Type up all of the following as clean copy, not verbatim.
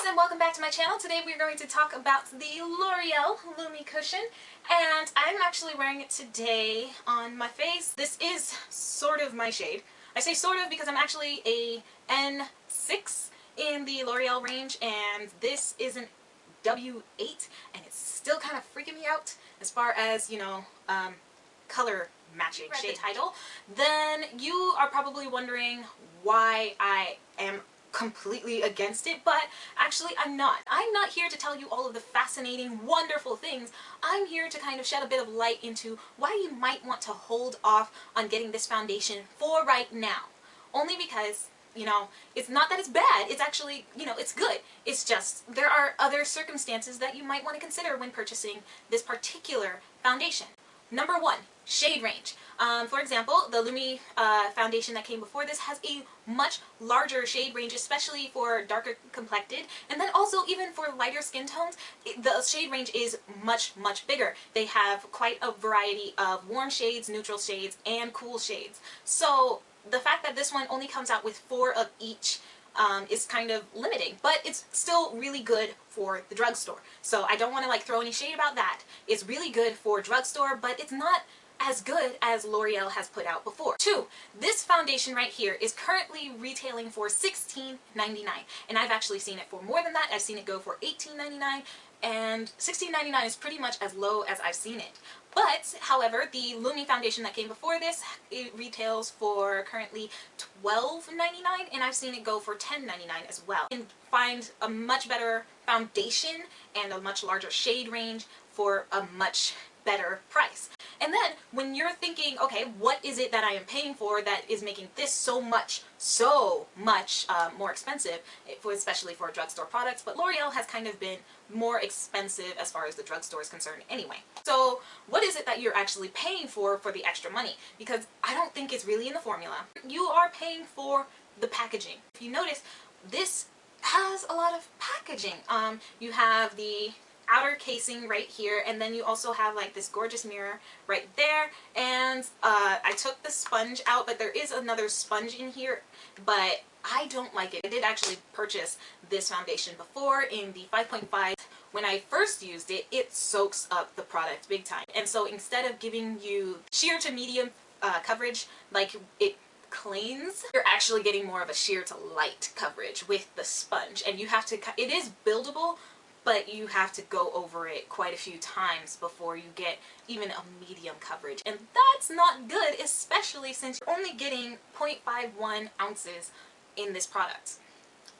and welcome back to my channel. Today we're going to talk about the L'Oreal Lumi Cushion, and I'm actually wearing it today on my face. This is sort of my shade. I say sort of because I'm actually a N6 in the L'Oreal range, and this is an W8, and it's still kind of freaking me out as far as, color matching shade title. Then you are probably wondering why I am completely against it, but actually I'm not. I'm not here to tell you all of the fascinating, wonderful things. I'm here to kind of shed a bit of light into why you might want to hold off on getting this foundation for right now. Only because, it's not that it's bad, it's actually, it's good. It's just there are other circumstances that you might want to consider when purchasing this particular foundation. Number one, shade range. For example, the Lumi foundation that came before this has a much larger shade range, especially for darker complected, and then also even for lighter skin tones, the shade range is much, much bigger. They have quite a variety of warm shades, neutral shades, and cool shades. So the fact that this one only comes out with 4 of each is kind of limiting, but it's still really good for the drugstore. So I don't want to throw any shade about that. It's really good for drugstore, but it's not as good as L'Oreal has put out before. 2, this foundation right here is currently retailing for $16.99, and I've actually seen it for more than that. I've seen it go for $18.99, and $16.99 is pretty much as low as I've seen it. But, however, the Lumi foundation that came before this, it retails for currently $12.99, and I've seen it go for $10.99 as well. You can find a much better foundation and a much larger shade range for a much better price. And then, when you're thinking, okay, what is it that I am paying for that is making this so much more expensive, especially for drugstore products, but L'Oreal has kind of been more expensive as far as the drugstore is concerned anyway. So what is it that you're actually paying for the extra money? Because I don't think it's really in the formula. You are paying for the packaging. If you notice, this has a lot of packaging. You have the outer casing right here, and then you also have this gorgeous mirror right there, and I took the sponge out, but there is another sponge in here, but I don't like it. I did actually purchase this foundation before in the 5.5. When I first used it, it soaks up the product big time, and so instead of giving you sheer to medium coverage like it claims, you're actually getting more of a sheer to light coverage with the sponge, and you have to, it is buildable, but you have to go over it quite a few times before you get even a medium coverage. And that's not good, especially since you're only getting 0.51 ounces in this product,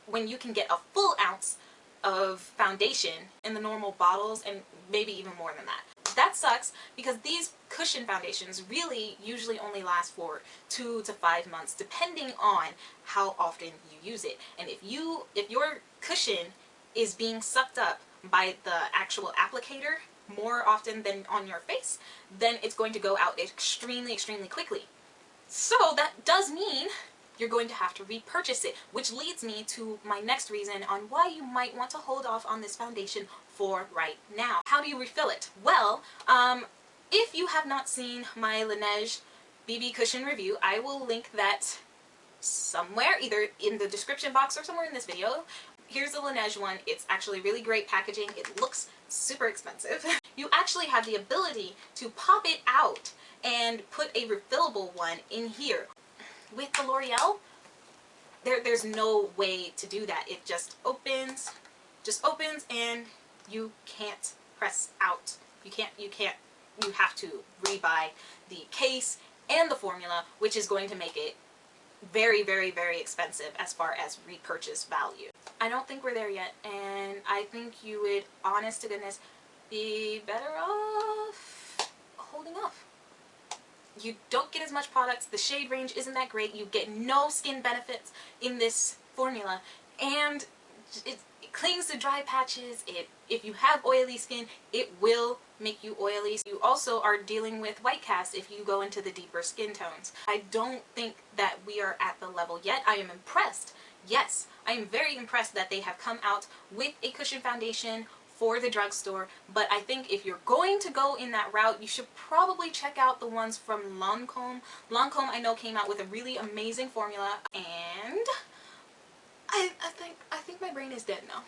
when you can get a full ounce of foundation in the normal bottles, and maybe even more than that. That sucks, because these cushion foundations really usually only last for 2 to 5 months, depending on how often you use it. And if your cushion is being sucked up by the actual applicator more often than on your face, then it's going to go out extremely, extremely quickly. So that does mean you're going to have to repurchase it, which leads me to my next reason on why you might want to hold off on this foundation for right now. How do you refill it? Well, if you have not seen my Laneige BB cushion review, I will link that somewhere, either in the description box or somewhere in this video. Here's the Laneige one. It's actually really great packaging. It looks super expensive. You actually have the ability to pop it out and put a refillable one in here. With the L'Oreal, there's no way to do that. It just opens, and you can't press out. You have to rebuy the case and the formula, which is going to make it very, very, very expensive as far as repurchase value. I don't think we're there yet, and I think you would, honest to goodness, be better off holding off. You don't get as much products, the shade range isn't that great, you get no skin benefits in this formula, and it clings to dry patches. If you have oily skin, it will make you oily. You also are dealing with white cast if you go into the deeper skin tones. I don't think that we are at the level yet. I am impressed. Yes, I am very impressed that they have come out with a cushion foundation for the drugstore, but I think if you're going to go in that route, you should probably check out the ones from Lancome. Lancome, I know, came out with a really amazing formula, and I think my brain is dead now.